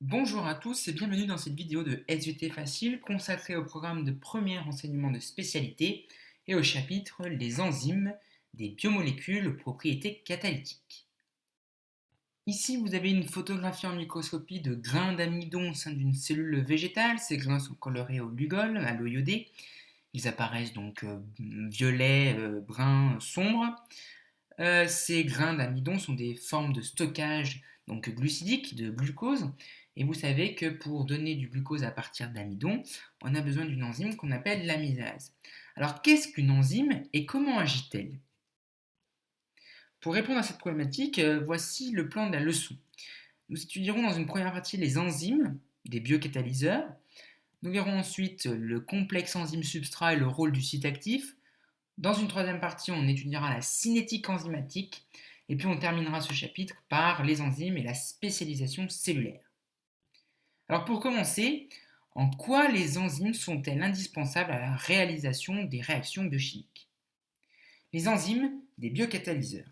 Bonjour à tous et bienvenue dans cette vidéo de SVT Facile consacrée au programme de premier enseignement de spécialité et au chapitre Les enzymes des biomolécules aux propriétés catalytiques. Ici, vous avez une photographie en microscopie de grains d'amidon au sein d'une cellule végétale. Ces grains sont colorés au Lugol, à l'eau iodée. Ils apparaissent donc violet, brun, sombre. Ces grains d'amidon sont des formes de stockage donc glucidique de glucose. Et vous savez que pour donner du glucose à partir d'amidon, on a besoin d'une enzyme qu'on appelle l'amylase. Alors qu'est-ce qu'une enzyme et comment agit-elle? Pour répondre à cette problématique, voici le plan de la leçon. Nous étudierons dans une première partie les enzymes, des biocatalyseurs. Nous verrons ensuite le complexe enzyme-substrat et le rôle du site actif. Dans une troisième partie, on étudiera la cinétique enzymatique. Et puis on terminera ce chapitre par les enzymes et la spécialisation cellulaire. Alors pour commencer, en quoi les enzymes sont-elles indispensables à la réalisation des réactions biochimiques? Les enzymes, des biocatalyseurs.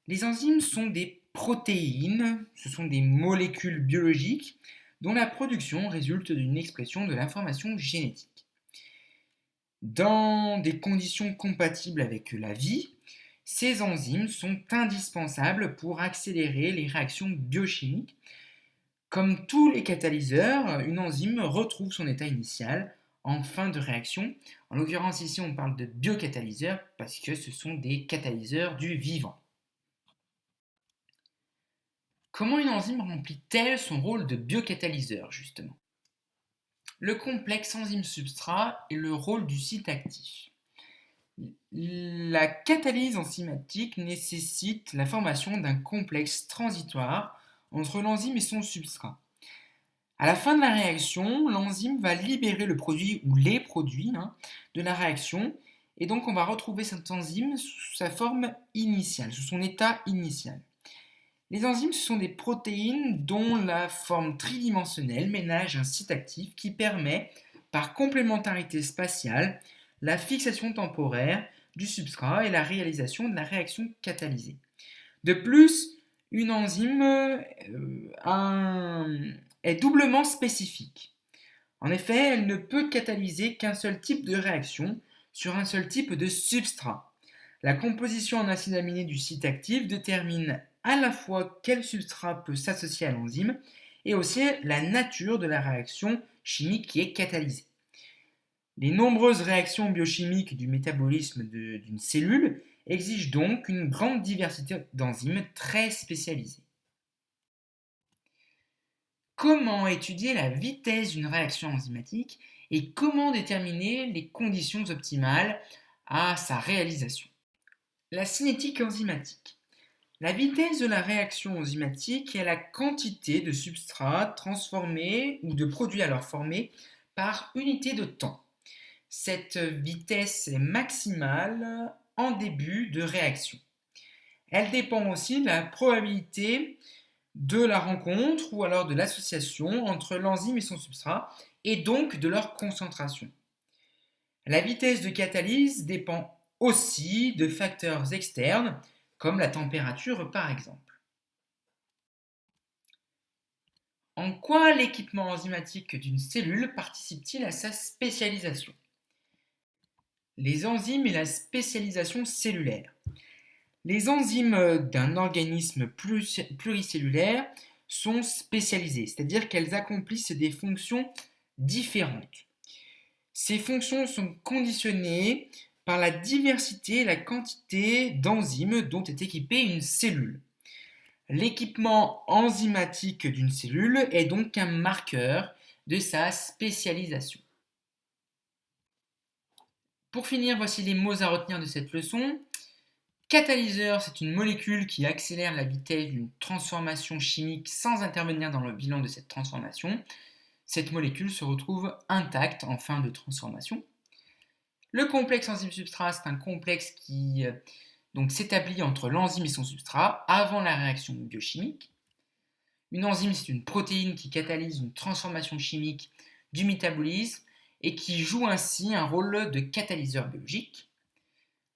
Les enzymes sont des protéines, ce sont des molécules biologiques dont la production résulte d'une expression de l'information génétique. Dans des conditions compatibles avec la vie, ces enzymes sont indispensables pour accélérer les réactions biochimiques. Comme tous les catalyseurs, une enzyme retrouve son état initial en fin de réaction. En l'occurrence ici on parle de biocatalyseurs parce que ce sont des catalyseurs du vivant. Comment une enzyme remplit-elle son rôle de biocatalyseur justement? Le complexe enzyme-substrat et le rôle du site actif. La catalyse enzymatique nécessite la formation d'un complexe transitoire entre l'enzyme et son substrat. À la fin de la réaction, l'enzyme va libérer le produit ou les produits de la réaction et donc on va retrouver cette enzyme sous sa forme initiale, sous son état initial. Les enzymes, ce sont des protéines dont la forme tridimensionnelle ménage un site actif qui permet, par complémentarité spatiale, la fixation temporaire du substrat et la réalisation de la réaction catalysée. De plus, une enzyme est doublement spécifique. En effet, elle ne peut catalyser qu'un seul type de réaction sur un seul type de substrat. La composition en acides aminés du site actif détermine à la fois quel substrat peut s'associer à l'enzyme et aussi la nature de la réaction chimique qui est catalysée. Les nombreuses réactions biochimiques du métabolisme d'une cellule exigent donc une grande diversité d'enzymes très spécialisées. Comment étudier la vitesse d'une réaction enzymatique et comment déterminer les conditions optimales à sa réalisation? La cinétique enzymatique. La vitesse de la réaction enzymatique est la quantité de substrats transformés ou de produits alors formés par unité de temps. Cette vitesse est maximale en début de réaction. Elle dépend aussi de la probabilité de la rencontre ou alors de l'association entre l'enzyme et son substrat et donc de leur concentration. La vitesse de catalyse dépend aussi de facteurs externes comme la température par exemple. En quoi l'équipement enzymatique d'une cellule participe-t-il à sa spécialisation? Les enzymes et la spécialisation cellulaire. Les enzymes d'un organisme pluricellulaire sont spécialisées, c'est-à-dire qu'elles accomplissent des fonctions différentes. Ces fonctions sont conditionnées par la diversité et la quantité d'enzymes dont est équipée une cellule. L'équipement enzymatique d'une cellule est donc un marqueur de sa spécialisation. Pour finir, voici les mots à retenir de cette leçon. Catalyseur, c'est une molécule qui accélère la vitesse d'une transformation chimique sans intervenir dans le bilan de cette transformation. Cette molécule se retrouve intacte en fin de transformation. Le complexe enzyme-substrat, c'est un complexe qui s'établit entre l'enzyme et son substrat avant la réaction biochimique. Une enzyme, c'est une protéine qui catalyse une transformation chimique du métabolisme et qui joue ainsi un rôle de catalyseur biologique.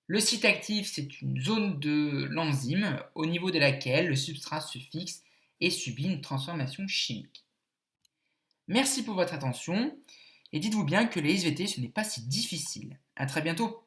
Le site actif, c'est une zone de l'enzyme au niveau de laquelle le substrat se fixe et subit une transformation chimique. Merci pour votre attention et dites-vous bien que les SVT ce n'est pas si difficile. À très bientôt.